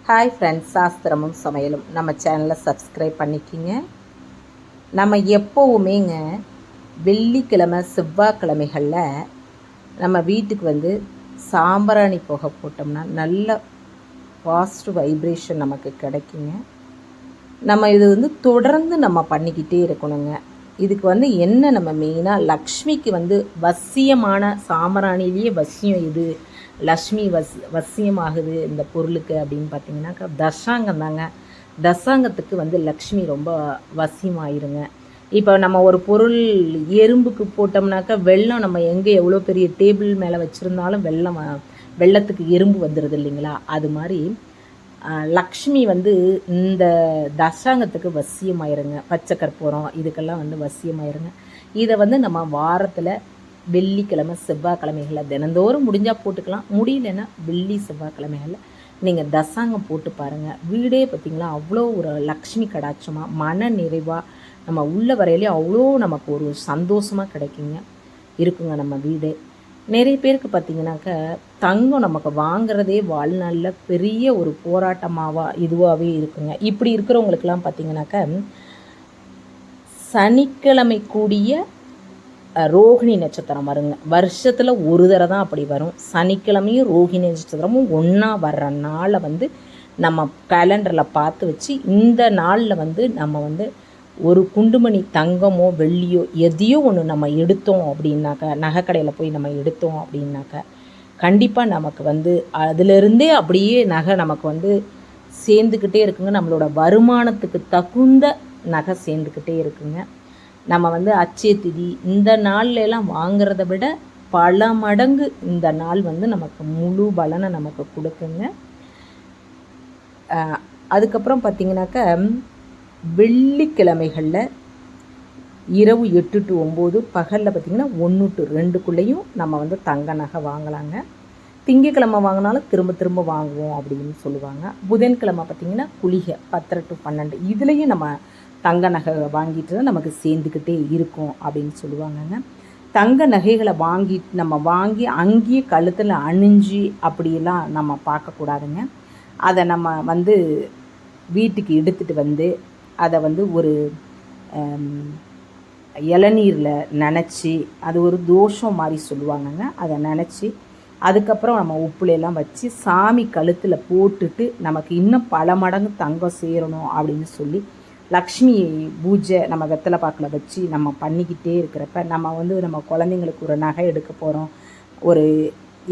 Hi friends, சாஸ்திரமும் சமையலும் நம்ம சேனலை சப்ஸ்கிரைப் பண்ணிக்கிங்க. நம்ம எப்போவுமேங்க வெள்ளிக்கிழமை செவ்வாய்க்கிழமைகளில் நம்ம வீட்டுக்கு சாம்பிராணி புகை போட்டோம்னா நல்ல பாசிட்டிவ் வைப்ரேஷன் நமக்கு கிடைக்குங்க. நம்ம இது தொடர்ந்து நம்ம பண்ணிக்கிட்டே இருக்கணுங்க. இதுக்கு என்ன நம்ம மெயினாக லக்ஷ்மிக்கு வசியமான சாம்பிராணிலேயே வசியம் இது, லக்ஷ்மி வசியமாகுது இந்த பொருளுக்கு அப்படின்னு பார்த்தீங்கன்னாக்கா தசாங்கம் தாங்க. தசாங்கத்துக்கு லக்ஷ்மி ரொம்ப வசியமாயிருங்க. இப்போ நம்ம ஒரு பொருள் எறும்புக்கு போட்டோம்னாக்கா வெள்ளம் நம்ம எங்கே எவ்வளோ பெரிய டேபிள் மேலே வச்சுருந்தாலும் வெள்ளத்துக்கு எறும்பு வந்துடுது இல்லைங்களா? அது மாதிரி லக்ஷ்மி இந்த தசாங்கத்துக்கு வசியமாயிருங்க. பச்சை கற்பூரம் இதுக்கெல்லாம் வசியமாயிருங்க. இதை நம்ம வாரத்தில் வெள்ளிக்கிழமை செவ்வாய்க்கிழமைகளில் தினந்தோறும் முடிஞ்சால் போட்டுக்கலாம். முடியலன்னா வெள்ளி செவ்வாய்க்கிழமைகளில் நீங்கள் தசாங்கம் போட்டு பாருங்கள். வீடே பார்த்திங்களா அவ்வளோ ஒரு லக்ஷ்மி கடாட்சமாக மன நிறைவாக நம்ம உள்ள வரையிலே அவ்வளோ நமக்கு ஒரு சந்தோஷமாக இருக்குங்க நம்ம வீடே. நிறைய பேருக்கு பார்த்திங்கனாக்கா தங்கம் நமக்கு வாங்குறதே வாழ்நாளில் பெரிய ஒரு இதுவாகவே இருக்குங்க. இப்படி இருக்கிறவங்களுக்கெல்லாம் பார்த்திங்கனாக்கா சனிக்கிழமை கூடிய ரோகிணி நட்சத்திரம் வருங்க. வருஷத்தில் ஒரு தடவை தான் அப்படி வரும். சனிக்கிழமையும் ரோகிணி நட்சத்திரமும் ஒன்றா வர்ற நாளை நம்ம கேலண்டரில் பார்த்து வச்சு இந்த நாளில் நம்ம ஒரு குண்டுமணி தங்கமோ வெள்ளியோ எதையோ ஒன்று நம்ம எடுத்தோம் அப்படின்னாக்கா, நகைக்கடையில் போய் நம்ம எடுத்தோம் அப்படின்னாக்கா கண்டிப்பாக நமக்கு அதிலிருந்தே அப்படியே நகை நமக்கு சேர்ந்துக்கிட்டே இருக்குங்க. நம்மளோட வருமானத்துக்கு தகுந்த நகை சேர்ந்துக்கிட்டே இருக்குங்க. நம்ம அச்சய திதி இந்த நாள்லாம் வாங்கிறத விட பல மடங்கு இந்த நாள் நமக்கு முழு பலனை நமக்கு கொடுக்குங்க. அதுக்கப்புறம் பார்த்திங்கனாக்கா வெள்ளிக்கிழமைகளில் இரவு 8 to 9, பகலில் பார்த்திங்கன்னா 1 to 2க்குள்ளேயும் நம்ம தங்க நகை வாங்கலாங்க. திங்கக்கிழமை வாங்கினாலும் திரும்ப திரும்ப வாங்குவோம் அப்படின்னு சொல்லுவாங்க. புதன்கிழமை பார்த்திங்கன்னா குளிகை 10 to 12 இதுலேயும் நம்ம தங்க நகை வாங்கிட்டு தான் நமக்கு சேர்ந்துக்கிட்டே இருக்கும் அப்படின்னு சொல்லுவாங்கங்க. தங்க நகைகளை நம்ம வாங்கி அங்கேயே கழுத்தில் அணிஞ்சு அப்படியெல்லாம் நம்ம பார்க்கக்கூடாதுங்க. அதை நம்ம வீட்டுக்கு எடுத்துகிட்டு அதை ஒரு இளநீரில் நனைச்சி, அது ஒரு தோஷம் மாதிரி சொல்லுவாங்கங்க. அதை நனைச்சி அதுக்கப்புறம் நம்ம உப்புலையெல்லாம் வச்சு சாமி கழுத்தில் போட்டுட்டு நமக்கு இன்னும் பல மடங்கு தங்கம் சேரணும் அப்படின்னு சொல்லி லக்ஷ்மி பூஜை நம்ம வெத்தலை பாக்கில் வச்சு நம்ம பண்ணிக்கிட்டே இருக்கிறப்ப நம்ம குழந்தைங்களுக்கு ஒரு நகை எடுக்க போகிறோம், ஒரு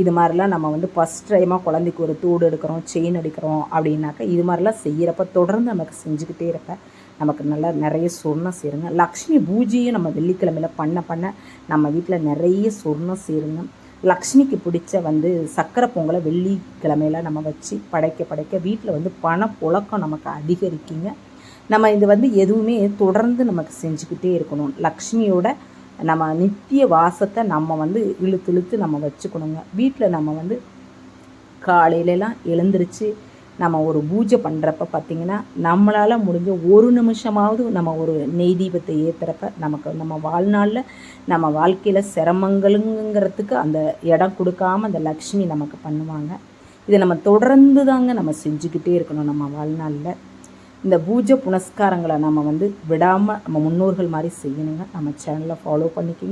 இது மாதிரிலாம் நம்ம ஃபஸ்ட் டைமாக குழந்தைக்கு ஒரு தோடு எடுக்கிறோம், செயின் எடுக்கிறோம் அப்படின்னாக்கா இது மாதிரிலாம் செய்கிறப்ப தொடர்ந்து நமக்கு செஞ்சுக்கிட்டே இருப்ப நமக்கு நல்லா நிறைய சொர்ணம் சேருங்க. லக்ஷ்மி பூஜையும் நம்ம வெள்ளிக்கிழமையில் பண்ண நம்ம வீட்டில் நிறைய சொர்ணம் சேருங்க. லக்ஷ்மிக்கு பிடிச்ச சக்கரை பொங்கலை வெள்ளிக்கிழமையில் நம்ம வச்சு படைக்க வீட்டில் பணப்புழக்கம் நமக்கு அதிகரிக்குங்க. நம்ம இது எதுவுமே தொடர்ந்து நமக்கு செஞ்சுக்கிட்டே இருக்கணும். லக்ஷ்மியோட நம்ம நித்திய வாசத்தை நம்ம இழுத்து நம்ம வச்சுக்கணுங்க. வீட்டில் நம்ம காலையிலலாம் எழுந்திரிச்சு நம்ம ஒரு பூஜை பண்ணுறப்ப பார்த்திங்கன்னா நம்மளால் முடிஞ்ச ஒரு நிமிஷமாவது நம்ம ஒரு நெய் தீபத்தை ஏற்றுறப்ப நமக்கு நம்ம வாழ்நாளில் நம்ம வாழ்க்கையில் சிரமங்களுங்கிறதுக்கு அந்த இடம் கொடுக்காமல் அந்த லக்ஷ்மி நமக்கு பண்ணுவாங்க. இதை நம்ம தொடர்ந்து தாங்க நம்ம செஞ்சுக்கிட்டே இருக்கணும் நம்ம வாழ்நாளில். இந்த பூஜை புனஸ்காரங்களை நம்ம விடாமல் நம்ம முன்னோர்கள் மாதிரி செய்யணுங்க. நம்ம சேனலை ஃபாலோ பண்ணிக்கிங்க.